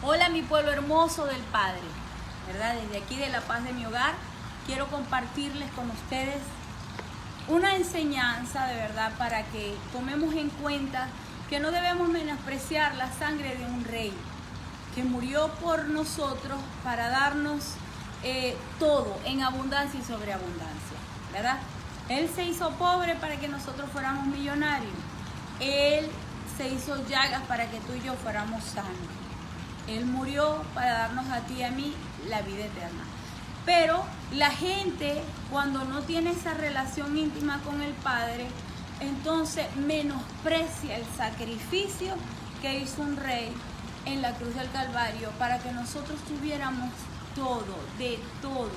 Hola mi pueblo hermoso del Padre, ¿verdad? Desde aquí de La Paz de mi hogar quiero compartirles con ustedes una enseñanza de verdad para que tomemos en cuenta que no debemos menospreciar la sangre de un rey que murió por nosotros para darnos todo en abundancia y sobreabundancia, ¿verdad? Él se hizo pobre para que nosotros fuéramos millonarios. Él se hizo llagas para que tú y yo fuéramos sanos. Él murió para darnos a ti y a mí la vida eterna. Pero la gente, cuando no tiene esa relación íntima con el Padre, entonces menosprecia el sacrificio que hizo un rey en la cruz del Calvario para que nosotros tuviéramos todo, de todo.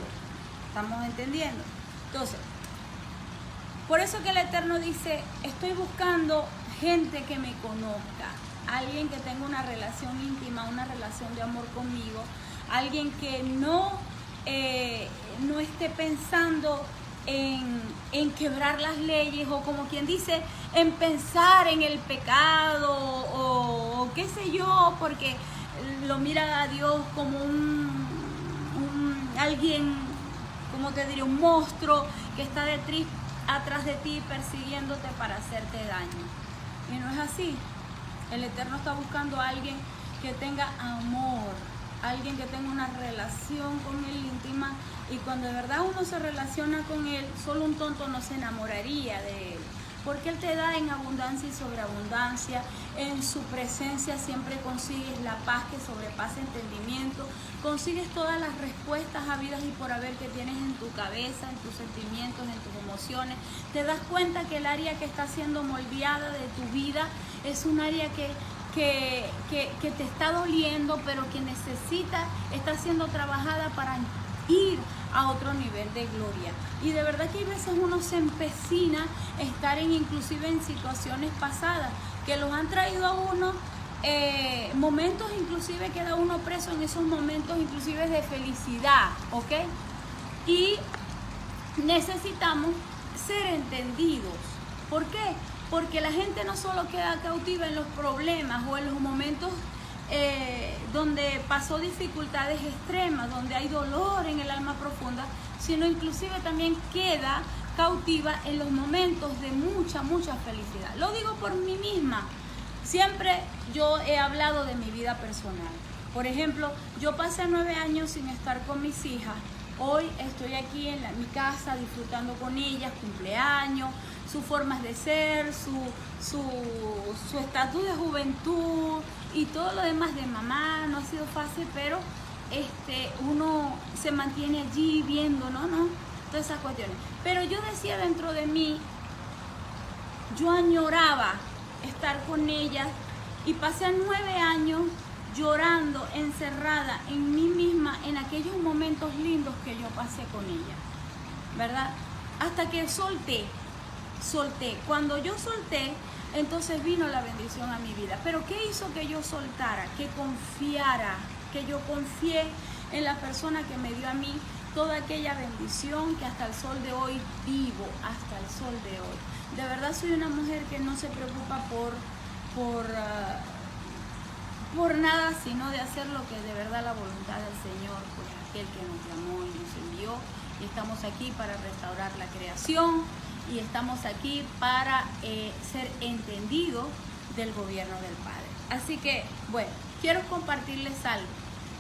¿Estamos entendiendo? Entonces, por eso que el Eterno dice, estoy buscando gente que me conozca, alguien que tenga una relación íntima, una relación de amor conmigo, alguien que no esté pensando en quebrar las leyes o como quien dice, en pensar en el pecado o qué sé yo, porque lo mira a Dios como alguien, como te diría, un monstruo que está atrás de ti persiguiéndote para hacerte daño. Y no es así. El Eterno está buscando a alguien que tenga amor, alguien que tenga una relación con Él íntima, y cuando de verdad uno se relaciona con Él, solo un tonto no se enamoraría de Él, porque Él te da en abundancia y sobreabundancia. En su presencia siempre consigues la paz que sobrepasa entendimiento, consigues todas las respuestas habidas y por haber que tienes en tu cabeza, en tus sentimientos, en tus emociones. Te das cuenta que el área que está siendo moldeada de tu vida es un área que te está doliendo, pero que está siendo trabajada para ir a otro nivel de gloria. Y de verdad que hay veces uno se empecina a estar inclusive en situaciones pasadas que los han traído a uno momentos, inclusive queda uno preso en esos momentos inclusive de felicidad, ¿ok? Y necesitamos ser entendidos. ¿Por qué? Porque la gente no solo queda cautiva en los problemas o en los momentos donde pasó dificultades extremas, donde hay dolor en el alma profunda, sino inclusive también queda cautiva en los momentos de mucha felicidad. Lo digo por mí misma. Siempre yo he hablado de mi vida personal. Por ejemplo, yo pasé 9 años sin estar con mis hijas. Hoy estoy aquí en mi casa disfrutando con ellas, cumpleaños, sus formas de ser, su estatus de juventud y todo lo demás de mamá. No ha sido fácil, pero uno se mantiene allí viendo, ¿no? Todas esas cuestiones. Pero yo decía dentro de mí, yo añoraba estar con ellas y pasé 9 años llorando, encerrada en mí misma, en aquellos momentos lindos que yo pasé con ella, ¿verdad? Hasta que solté. Cuando yo solté, entonces vino la bendición a mi vida. Pero ¿qué hizo que yo soltara? Que confiara, que yo confié en la persona que me dio a mí toda aquella bendición que hasta el sol de hoy vivo, hasta el sol de hoy. De verdad soy una mujer que no se preocupa por nada, sino de hacer lo que de verdad la voluntad del Señor, pues aquel que nos llamó y nos envió, y estamos aquí para restaurar la creación, y estamos aquí para ser entendidos del gobierno del Padre. Así que, bueno, quiero compartirles algo.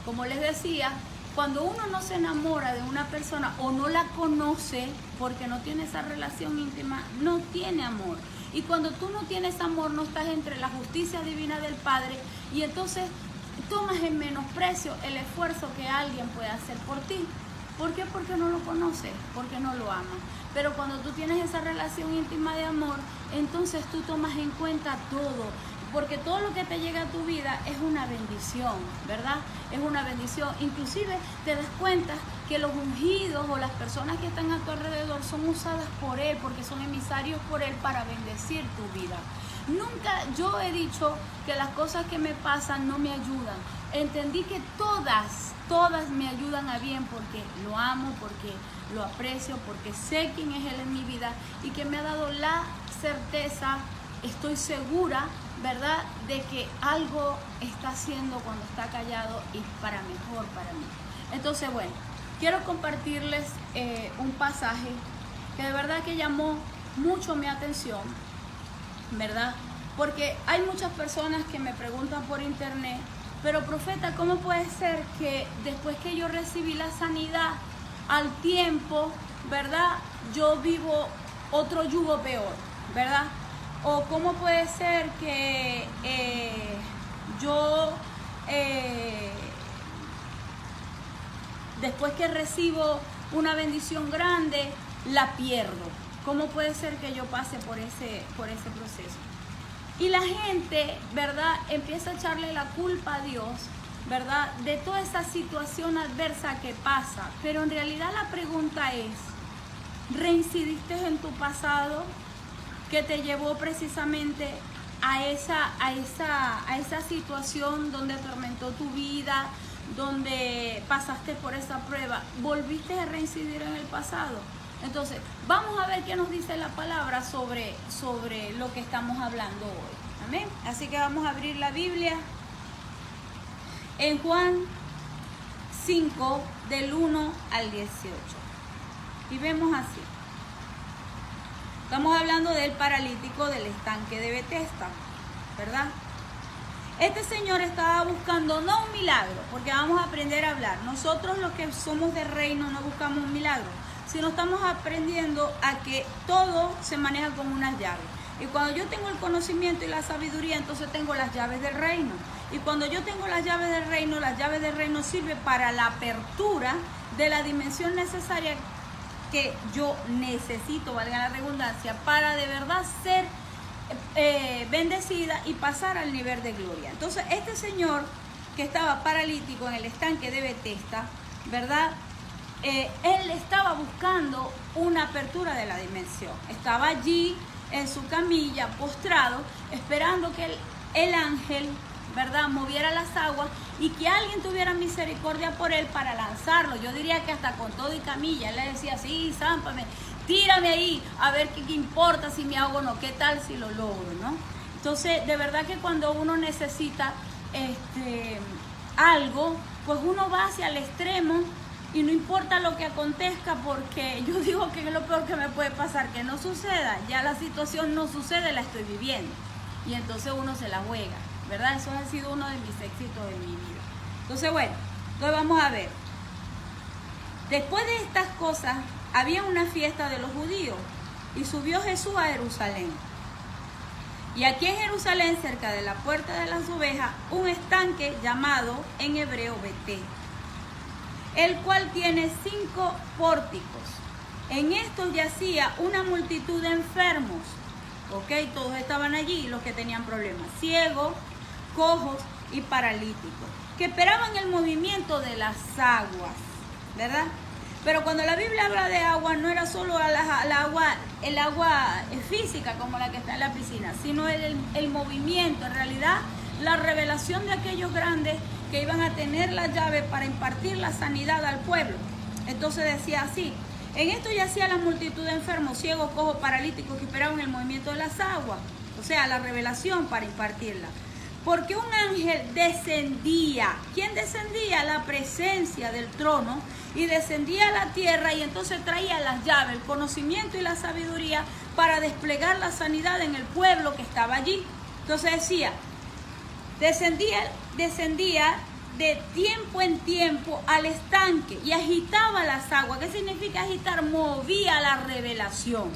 Como les decía, cuando uno no se enamora de una persona o no la conoce porque no tiene esa relación íntima, no tiene amor. Y cuando tú no tienes amor, no estás entre la justicia divina del Padre, y entonces tomas en menosprecio el esfuerzo que alguien puede hacer por ti. ¿Por qué? Porque no lo conoces, porque no lo amas. Pero cuando tú tienes esa relación íntima de amor, entonces tú tomas en cuenta todo, porque todo lo que te llega a tu vida es una bendición, ¿verdad? Es una bendición. Inclusive te das cuenta que los ungidos o las personas que están a tu alrededor son usadas por Él, porque son emisarios por Él para bendecir tu vida. Nunca yo he dicho que las cosas que me pasan no me ayudan. Entendí que todas me ayudan a bien, porque lo amo, porque lo aprecio, porque sé quién es Él en mi vida y que me ha dado la certeza, estoy segura ¿verdad? De que algo está haciendo cuando está callado y para mejor para mí. Entonces, bueno, quiero compartirles un pasaje que de verdad que llamó mucho mi atención, ¿verdad? Porque hay muchas personas que me preguntan por internet, pero profeta, ¿cómo puede ser que después que yo recibí la sanidad, al tiempo, ¿verdad? Yo vivo otro yugo peor, ¿verdad? O cómo puede ser que después que recibo una bendición grande, la pierdo. ¿Cómo puede ser que yo pase por ese proceso? Y la gente, ¿verdad?, empieza a echarle la culpa a Dios, ¿verdad?, de toda esa situación adversa que pasa. Pero en realidad la pregunta es, ¿reincidiste en tu pasado que te llevó precisamente a esa situación donde atormentó tu vida, donde pasaste por esa prueba? ¿Volviste a reincidir en el pasado? Entonces, vamos a ver qué nos dice la palabra sobre lo que estamos hablando hoy. Amén. Así que vamos a abrir la Biblia en Juan 5, del 1 al 18. Y vemos así. Estamos hablando del paralítico del estanque de Betesda, ¿verdad? Este señor estaba buscando no un milagro, porque vamos a aprender a hablar. Nosotros los que somos de reino no buscamos un milagro, sino estamos aprendiendo a que todo se maneja con unas llaves. Y cuando yo tengo el conocimiento y la sabiduría, entonces tengo las llaves del reino. Y cuando yo tengo las llaves del reino sirven para la apertura de la dimensión necesaria que yo necesito, valga la redundancia, para de verdad ser bendecida y pasar al nivel de gloria. Entonces, este señor que estaba paralítico en el estanque de Betesda, ¿verdad? Él estaba buscando una apertura de la dimensión. Estaba allí en su camilla, postrado, esperando que el ángel, ¿verdad?, moviera las aguas y que alguien tuviera misericordia por él para lanzarlo. Yo diría que hasta con todo y camilla. Él le decía, sí, zámpame, tírame ahí, a ver qué importa si me ahogo o no, qué tal si lo logro, ¿no? Entonces, de verdad que cuando uno necesita algo, pues uno va hacia el extremo y no importa lo que acontezca, porque yo digo que es lo peor que me puede pasar, que no suceda. Ya la situación no sucede, la estoy viviendo. Y entonces uno se la juega, ¿verdad? Eso ha sido uno de mis éxitos de mi vida. Entonces, bueno, entonces vamos a ver. Después de estas cosas, había una fiesta de los judíos y subió Jesús a Jerusalén. Y aquí en Jerusalén, cerca de la puerta de las ovejas, un estanque llamado en hebreo Beté, el cual tiene 5 pórticos. En estos yacía una multitud de enfermos, ¿ok? Todos estaban allí, los que tenían problemas, ciegos, cojos y paralíticos, que esperaban el movimiento de las aguas, ¿verdad? Pero cuando la Biblia habla de agua, no era solo el agua física como la que está en la piscina, sino el movimiento, en realidad la revelación de aquellos grandes que iban a tener la llave para impartir la sanidad al pueblo. Entonces decía así, en esto yacía la multitud de enfermos, ciegos, cojos, paralíticos que esperaban el movimiento de las aguas, o sea, la revelación para impartirla. Porque un ángel descendía. ¿Quién descendía? La presencia del trono, y descendía a la tierra y entonces traía las llaves, el conocimiento y la sabiduría para desplegar la sanidad en el pueblo que estaba allí. Entonces decía, descendía de tiempo en tiempo al estanque y agitaba las aguas. ¿Qué significa agitar? Movía la revelación.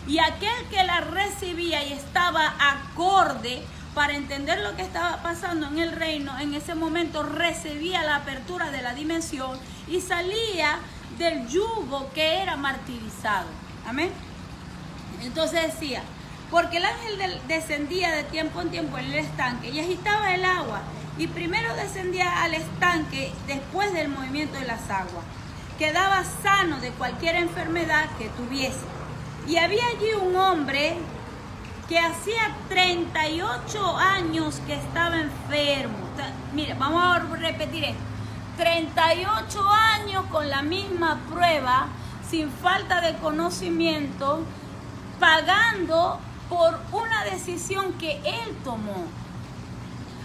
Y aquel que la recibía y estaba acorde para entender lo que estaba pasando en el reino, en ese momento recibía la apertura de la dimensión y salía del yugo que era martirizado. Amén. Entonces decía, porque el ángel descendía de tiempo en tiempo en el estanque y agitaba el agua, y primero descendía al estanque después del movimiento de las aguas, quedaba sano de cualquier enfermedad que tuviese. Y había allí un hombre que hacía 38 años que estaba enfermo. Mira, vamos a repetir esto. 38 años con la misma prueba, sin falta de conocimiento, pagando por una decisión que él tomó.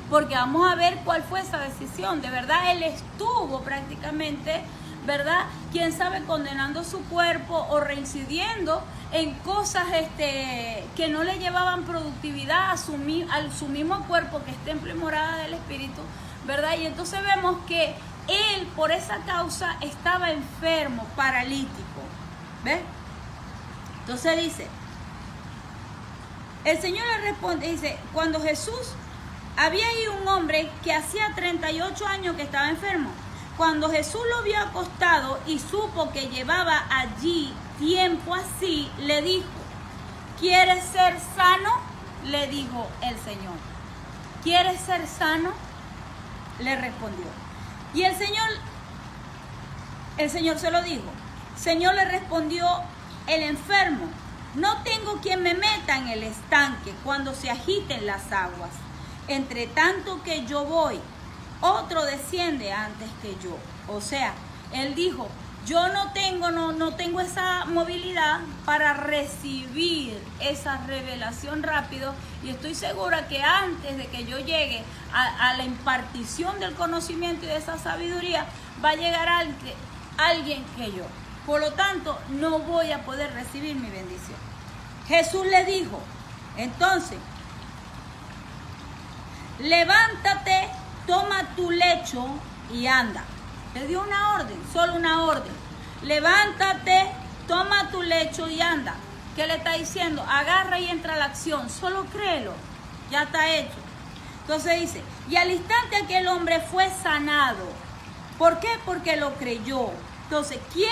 Porque vamos a ver cuál fue esa decisión. De verdad, él estuvo prácticamente, ¿verdad? Quién sabe, condenando su cuerpo o reincidiendo en cosas que no le llevaban productividad a su mismo cuerpo, que es templo y morada del Espíritu, ¿verdad? Y entonces vemos que él, por esa causa, estaba enfermo, paralítico. ¿Ves? Entonces dice, el Señor le responde, dice, cuando Jesús, había ahí un hombre que hacía 38 años que estaba enfermo. Cuando Jesús lo vio acostado y supo que llevaba allí tiempo así, le dijo, ¿quieres ser sano? Le dijo el Señor. ¿Quieres ser sano? Le respondió. Y el Señor se lo dijo. Señor, le respondió el enfermo, no tengo quien me meta en el estanque cuando se agiten las aguas. Entre tanto que yo voy, otro desciende antes que yo. O sea, él dijo, yo no tengo esa movilidad para recibir esa revelación rápido, y estoy segura que antes de que yo llegue a la impartición del conocimiento y de esa sabiduría, va a llegar alguien que yo. Por lo tanto, no voy a poder recibir mi bendición. Jesús le dijo, entonces, levántate, toma tu lecho y anda. Le dio una orden, solo una orden. Levántate, toma tu lecho y anda. ¿Qué le está diciendo? Agarra y entra a la acción. Solo créelo. Ya está hecho. Entonces dice, y al instante aquel hombre fue sanado. ¿Por qué? Porque lo creyó. Entonces, ¿quién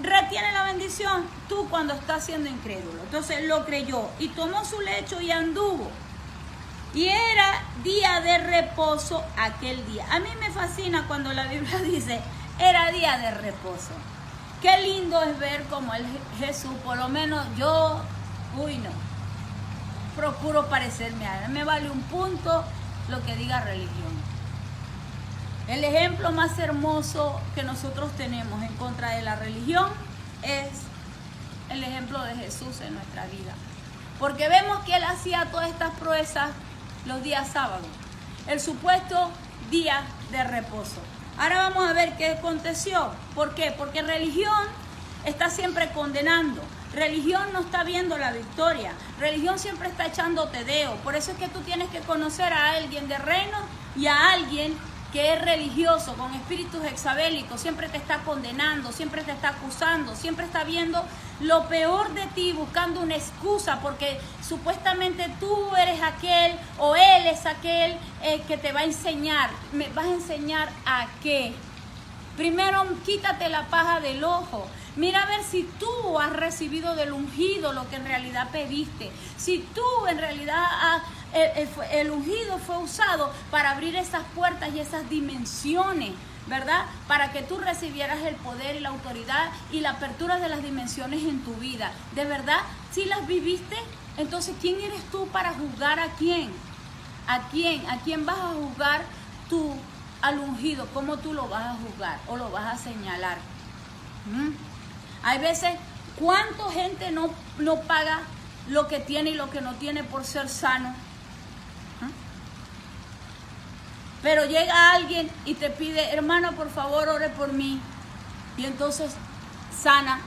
retiene la bendición? Tú, cuando estás siendo incrédulo. Entonces lo creyó y tomó su lecho y anduvo. Y era día de reposo aquel día. A mí me fascina cuando la Biblia dice, era día de reposo. Qué lindo es ver como el Jesús, por lo menos yo, procuro parecerme a él. Me vale un punto lo que diga religión. El ejemplo más hermoso que nosotros tenemos en contra de la religión es el ejemplo de Jesús en nuestra vida. Porque vemos que él hacía todas estas proezas los días sábados, el supuesto día de reposo. Ahora vamos a ver qué aconteció. ¿Por qué? Porque religión está siempre condenando. Religión no está viendo la victoria. Religión siempre está echándote dedo. Por eso es que tú tienes que conocer a alguien de reino y a alguien que es religioso, con espíritus hexabélicos. Siempre te está condenando, siempre te está acusando, siempre está viendo lo peor de ti, buscando una excusa, porque supuestamente tú eres aquel o él es aquel que te va a enseñar. ¿Me vas a enseñar a qué? Primero, quítate la paja del ojo. Mira a ver si tú has recibido del ungido lo que en realidad pediste. Si tú en realidad el ungido fue usado para abrir esas puertas y esas dimensiones, ¿verdad? Para que tú recibieras el poder y la autoridad y la apertura de las dimensiones en tu vida. ¿De verdad? Si las viviste, entonces ¿quién eres tú para juzgar a quién? ¿A quién? ¿A quién vas a juzgar tú al ungido? ¿Cómo tú lo vas a juzgar o lo vas a señalar? Hay veces, ¿cuánta gente no paga lo que tiene y lo que no tiene por ser sano? Pero llega alguien y te pide, hermano, por favor, ore por mí. Y entonces sana.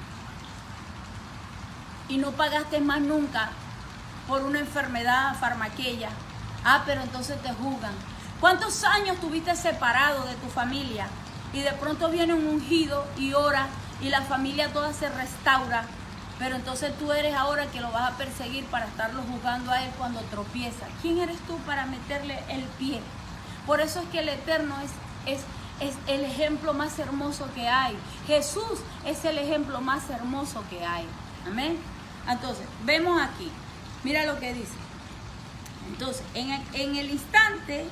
Y no pagaste más nunca por una enfermedad farmaqueya. Pero entonces te juzgan. ¿Cuántos años tuviste separado de tu familia? Y de pronto viene un ungido y ora y la familia toda se restaura. Pero entonces tú eres ahora que lo vas a perseguir para estarlo juzgando a él cuando tropieza. ¿Quién eres tú para meterle el pie? Por eso es que el Eterno es el ejemplo más hermoso que hay. Jesús es el ejemplo más hermoso que hay. Amén. Entonces, vemos aquí. Mira lo que dice. Entonces, en el instante,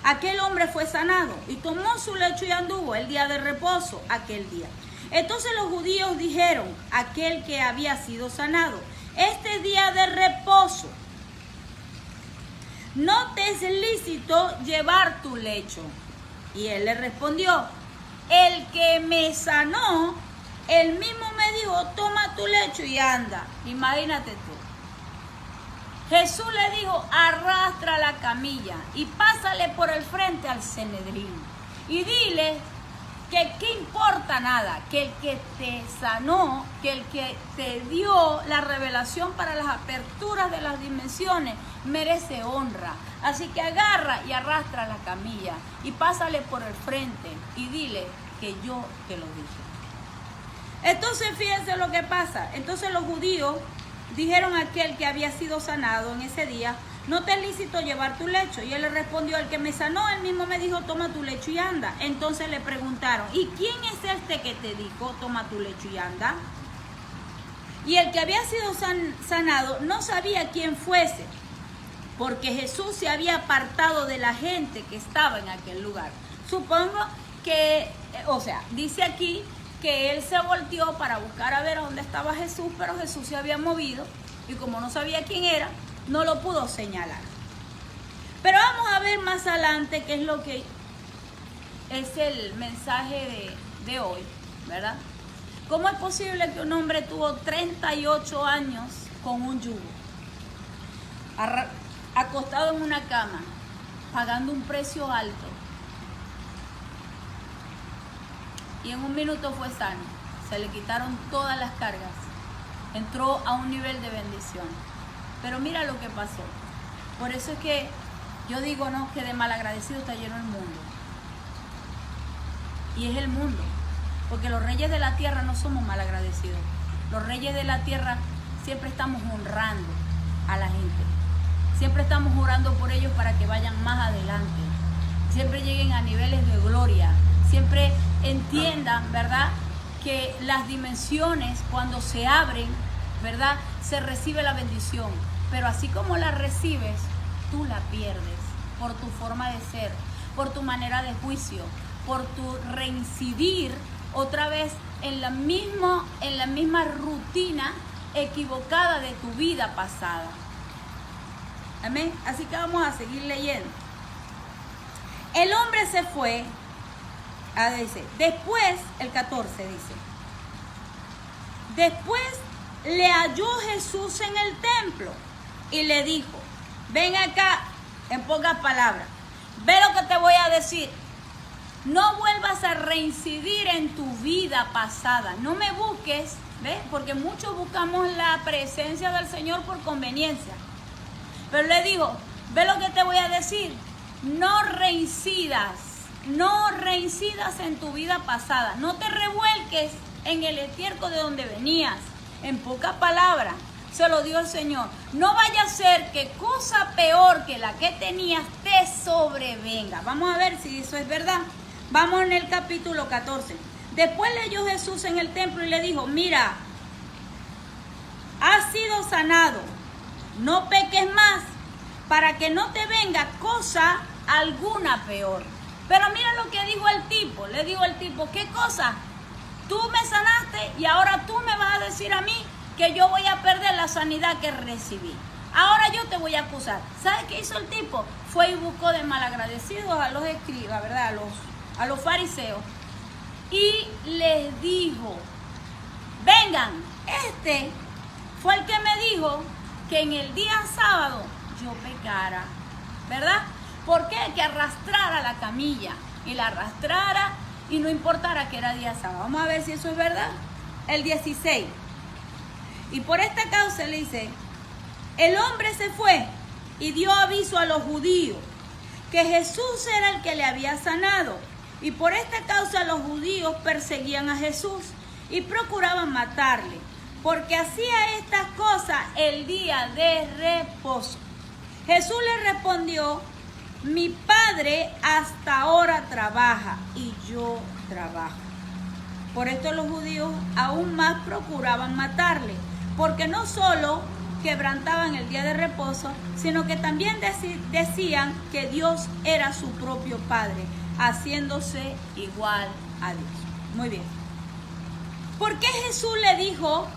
aquel hombre fue sanado y tomó su lecho y anduvo el día de reposo aquel día. Entonces los judíos dijeron, aquel que había sido sanado, este día de reposo, no te es lícito llevar tu lecho. Y él le respondió, el que me sanó, él mismo me dijo, toma tu lecho y anda. Imagínate tú. Jesús le dijo, arrastra la camilla y pásale por el frente al Sanedrín. Y dile que qué importa nada, que el que te sanó, que el que te dio la revelación para las aperturas de las dimensiones, merece honra. Así que agarra y arrastra la camilla y pásale por el frente y dile que yo te lo dije. Entonces fíjense lo que pasa. Entonces los judíos dijeron a aquel que había sido sanado en ese día, no te es lícito llevar tu lecho. Y él le respondió, el que me sanó, él mismo me dijo, toma tu lecho y anda. Entonces le preguntaron, ¿y quién es este que te dijo, toma tu lecho y anda? Y el que había sido sanado no sabía quién fuese, porque Jesús se había apartado de la gente que estaba en aquel lugar. Supongo que, dice aquí que él se volteó para buscar a ver a dónde estaba Jesús, pero Jesús se había movido y como no sabía quién era, no lo pudo señalar. Pero vamos a ver más adelante qué es lo que es el mensaje de hoy, ¿verdad? ¿Cómo es posible que un hombre tuvo 38 años con un yugo, acostado en una cama, pagando un precio alto, y en un minuto fue sano? Se le quitaron todas las cargas, entró a un nivel de bendición. Pero mira lo que pasó. Por eso es que yo digo, no, que de malagradecido está lleno el mundo. Y es el mundo. Porque los reyes de la tierra no somos malagradecidos. Los reyes de la tierra siempre estamos honrando a la gente. Siempre estamos orando por ellos para que vayan más adelante. Siempre lleguen a niveles de gloria. Siempre entiendan, ¿verdad?, que las dimensiones cuando se abren, ¿verdad?, se recibe la bendición. Pero así como la recibes, tú la pierdes por tu forma de ser, por tu manera de juicio, por tu reincidir otra vez en la misma rutina equivocada de tu vida pasada. Amén. Así que vamos a seguir leyendo. El hombre se fue, dice, después, el 14 dice, después le halló Jesús en el templo y le dijo, ven acá, en pocas palabras, ve lo que te voy a decir. No vuelvas a reincidir en tu vida pasada. No me busques, ¿ves? Porque muchos buscamos la presencia del Señor por conveniencia. Pero le dijo, ve lo que te voy a decir. No reincidas en tu vida pasada. No te revuelques en el estiércol de donde venías. En pocas palabras, se lo dio el Señor. No vaya a ser que cosa peor que la que tenías te sobrevenga. Vamos a ver si eso es verdad. Vamos en el capítulo 14. Después leyó Jesús en el templo y le dijo, mira, has sido sanado, no peques más, para que no te venga cosa alguna peor. Pero mira lo que dijo el tipo. Le dijo el tipo, ¿qué cosa? Tú me sanaste y ahora tú me vas a decir a mí que yo voy a perder la sanidad que recibí. Ahora yo te voy a acusar. ¿Sabes qué hizo el tipo? Fue y buscó de malagradecidos a los escribas, ¿verdad? A los fariseos. Y les dijo, vengan, este fue el que me dijo que en el día sábado yo pecara, ¿verdad? ¿Por qué? Que arrastrara la camilla y la arrastrara y no importara que era día sábado. Vamos a ver si eso es verdad. El 16. Y por esta causa le dice, el hombre se fue y dio aviso a los judíos que Jesús era el que le había sanado. Y por esta causa los judíos perseguían a Jesús y procuraban matarle, porque hacía estas cosas el día de reposo. Jesús le respondió, mi Padre hasta ahora trabaja y yo trabajo. Por esto los judíos aún más procuraban matarle, porque no solo quebrantaban el día de reposo, sino que también decían que Dios era su propio Padre, haciéndose igual a Dios. Muy bien. ¿Por qué Jesús le dijo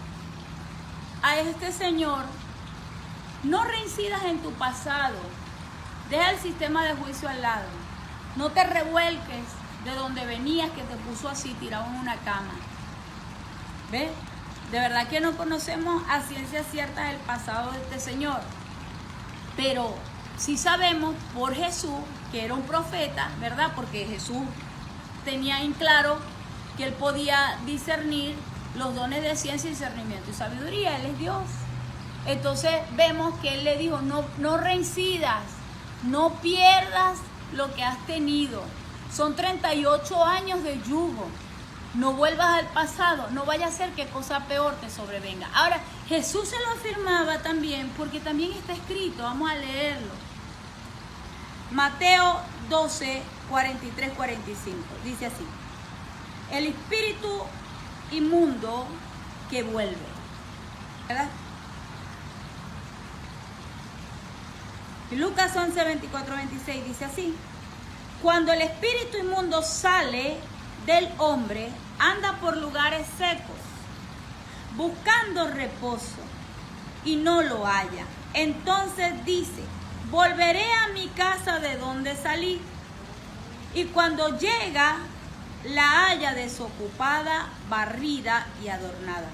a este señor, no reincidas en tu pasado, deja el sistema de juicio al lado, no te revuelques de donde venías que te puso así tirado en una cama? ¿Ves? De verdad que no conocemos a ciencia cierta el pasado de este señor. Pero sí sabemos por Jesús que era un profeta, ¿verdad? Porque Jesús tenía en claro que él podía discernir los dones de ciencia, discernimiento y sabiduría. Él es Dios. Entonces vemos que él le dijo, no reincidas, no pierdas lo que has tenido. Son 38 años de yugo. No vuelvas al pasado, no vaya a ser que cosa peor te sobrevenga. Ahora, Jesús se lo afirmaba también, porque también está escrito, vamos a leerlo. Mateo 12, 43, 45, dice así: el espíritu inmundo que vuelve, ¿verdad? Y Lucas 11, 24, 26 dice así: cuando el espíritu inmundo sale del hombre, anda por lugares secos, buscando reposo, y no lo halla. Entonces dice: volveré a mi casa de donde salí. Y cuando llega, la halla desocupada, barrida y adornada.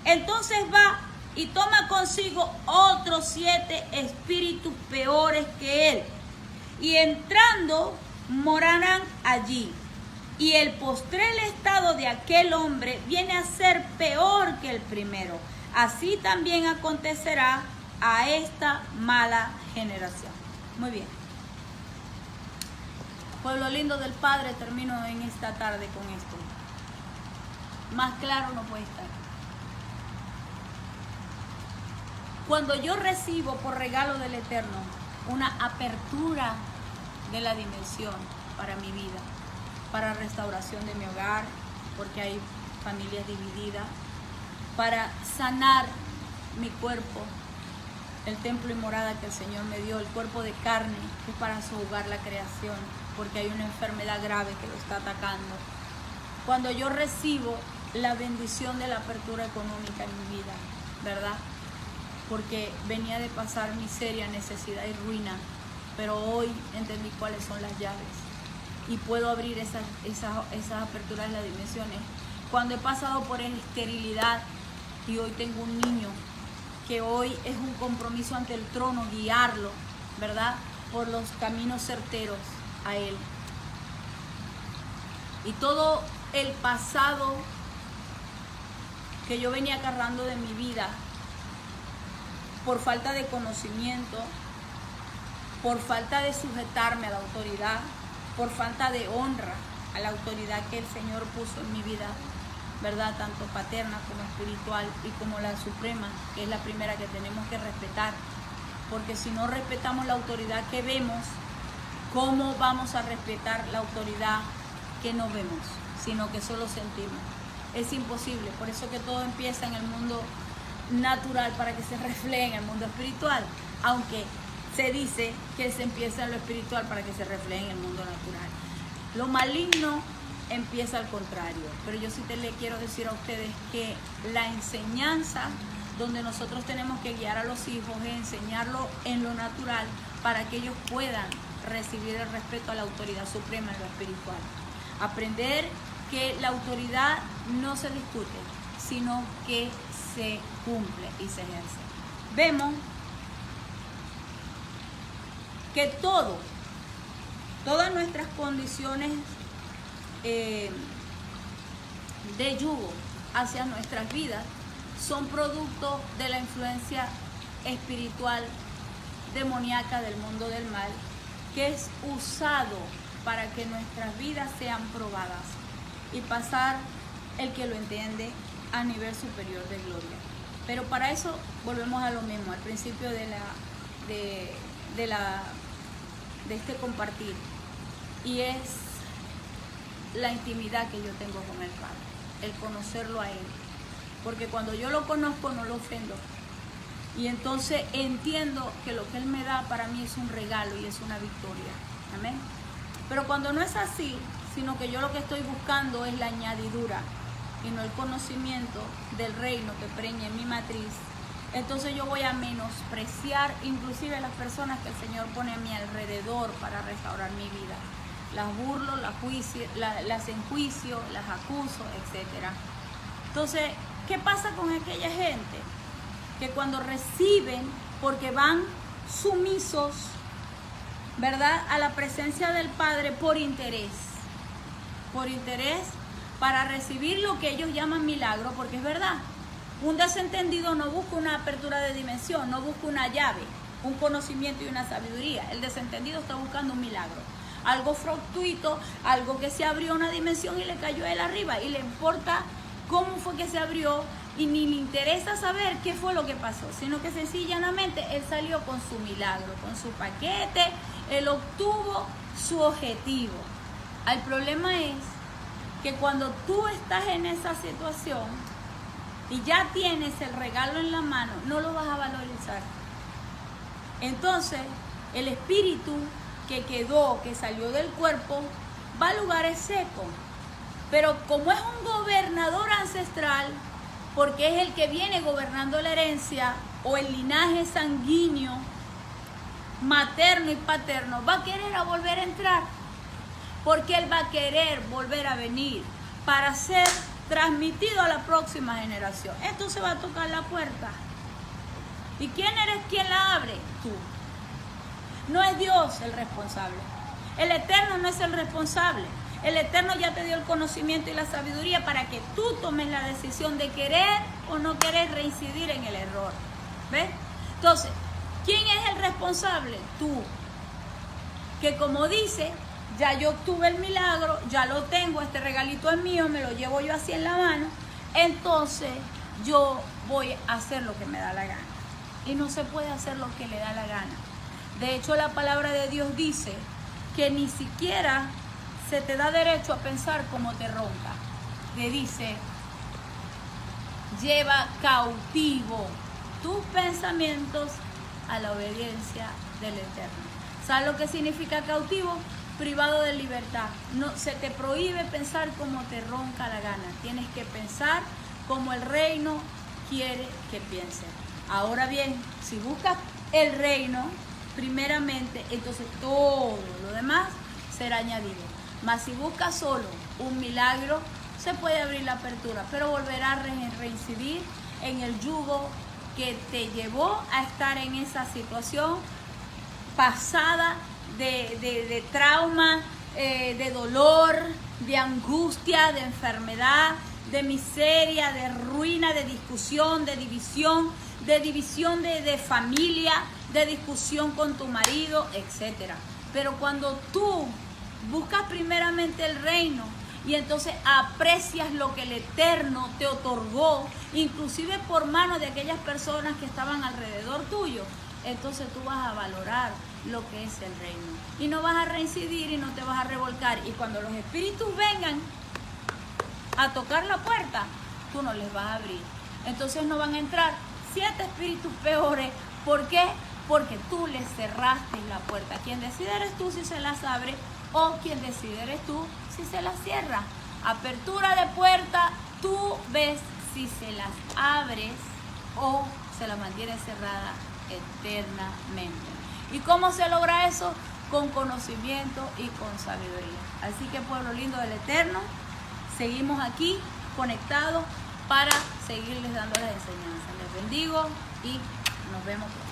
Entonces va y toma consigo otros 7 espíritus peores que él, y entrando morarán allí. Y el postrel estado de aquel hombre viene a ser peor que el primero. Así también acontecerá a esta mala generación. Muy bien. Pueblo lindo del Padre, termino en esta tarde con esto. Más claro no puede estar. Cuando yo recibo por regalo del Eterno una apertura de la dimensión para mi vida, para restauración de mi hogar, porque hay familias divididas, para sanar mi cuerpo, el templo y morada que el Señor me dio, el cuerpo de carne, que es para sohogar la creación, porque hay una enfermedad grave que lo está atacando. Cuando yo recibo la bendición de la apertura económica en mi vida, ¿verdad? Porque venía de pasar miseria, necesidad y ruina, pero hoy entendí cuáles son las llaves y puedo abrir esas aperturas de las dimensiones. Cuando he pasado por esterilidad y hoy tengo un niño, que hoy es un compromiso ante el trono guiarlo, ¿verdad? Por los caminos certeros a Él. Y todo el pasado que yo venía cargando de mi vida, por falta de conocimiento, por falta de sujetarme a la autoridad, por falta de honra a la autoridad que el Señor puso en mi vida, ¿verdad? Tanto paterna como espiritual y como la suprema, que es la primera que tenemos que respetar. Porque si no respetamos la autoridad que vemos, ¿cómo vamos a respetar la autoridad que no vemos, sino que solo sentimos? Es imposible. Por eso que todo empieza en el mundo natural para que se refleje en el mundo espiritual, aunque se dice que se empieza en lo espiritual para que se refleje en el mundo natural. Lo maligno empieza al contrario, pero yo sí le quiero decir a ustedes que la enseñanza donde nosotros tenemos que guiar a los hijos es enseñarlo en lo natural para que ellos puedan recibir el respeto a la autoridad suprema en lo espiritual. Aprender que la autoridad no se discute, sino que se cumple y se ejerce. Vemos que todas nuestras condiciones de yugo hacia nuestras vidas son producto de la influencia espiritual demoníaca del mundo del mal, que es usado para que nuestras vidas sean probadas y pasar, el que lo entiende, a nivel superior de gloria. Pero para eso volvemos a lo mismo, al principio de este compartir, y es la intimidad que yo tengo con el Padre, el conocerlo a Él, porque cuando yo lo conozco no lo ofendo, y entonces entiendo que lo que Él me da para mí es un regalo y es una victoria. Amén. Pero cuando no es así, sino que yo lo que estoy buscando es la añadidura y no el conocimiento del reino que preña en mi matriz, entonces yo voy a menospreciar inclusive las personas que el Señor pone a mi alrededor para restaurar mi vida. Las burlo, las enjuicio, las acuso, etc. Entonces, ¿qué pasa con aquella gente? Que cuando reciben, porque van sumisos, ¿verdad?, a la presencia del Padre por interés para recibir lo que ellos llaman milagro, porque es verdad, un desentendido no busca una apertura de dimensión, no busca una llave, un conocimiento y una sabiduría. El desentendido está buscando un milagro, algo fortuito, algo que se abrió una dimensión y le cayó a él arriba, y le importa cómo fue que se abrió, y ni le interesa saber qué fue lo que pasó, sino que sencillamente él salió con su milagro, con su paquete, él obtuvo su objetivo. El problema es que cuando tú estás en esa situación y ya tienes el regalo en la mano, no lo vas a valorizar. Entonces, el espíritu que quedó, que salió del cuerpo, va a lugares secos. Pero como es un gobernador ancestral, porque es el que viene gobernando la herencia o el linaje sanguíneo, materno y paterno, va a querer a volver a entrar, porque él va a querer volver a venir para ser transmitido a la próxima generación. Entonces va a tocar la puerta. ¿Y quién eres quien la abre? Tú. No es Dios el responsable. El Eterno no es el responsable. El Eterno ya te dio el conocimiento y la sabiduría para que tú tomes la decisión de querer o no querer reincidir en el error. ¿Ves? Entonces, ¿quién es el responsable? Tú. Que como dice, ya yo obtuve el milagro, ya lo tengo, este regalito es mío, me lo llevo yo así en la mano, entonces yo voy a hacer lo que me da la gana. Y no se puede hacer lo que le da la gana. De hecho, la palabra de Dios dice que ni siquiera se te da derecho a pensar como te ronca. Te dice, lleva cautivo tus pensamientos a la obediencia del Eterno. ¿Sabes lo que significa cautivo? Privado de libertad. No, se te prohíbe pensar como te ronca la gana. Tienes que pensar como el reino quiere que pienses. Ahora bien, si buscas el reino primeramente, entonces todo lo demás será añadido. Mas si buscas solo un milagro, se puede abrir la apertura, pero volverá a reincidir en el yugo que te llevó a estar en esa situación pasada de trauma, de dolor, de angustia, de enfermedad, de miseria, de ruina, de discusión, de división de familia, de discusión con tu marido, etc. Pero cuando tú buscas primeramente el reino y entonces aprecias lo que el Eterno te otorgó, inclusive por mano de aquellas personas que estaban alrededor tuyo, entonces tú vas a valorar lo que es el reino y no vas a reincidir y no te vas a revolcar. Y cuando los espíritus vengan a tocar la puerta, tú no les vas a abrir. Entonces no van a entrar 7 espíritus peores. ¿Por qué? Porque tú les cerraste la puerta. Quien decide eres tú si se las abre, o quien decide eres tú si se las cierra. Apertura de puerta, tú ves si se las abres o se la mantienes cerrada eternamente. ¿Y cómo se logra eso? Con conocimiento y con sabiduría. Así que, pueblo lindo del Eterno, seguimos aquí conectados para seguirles dando las enseñanzas. Les bendigo y nos vemos pronto.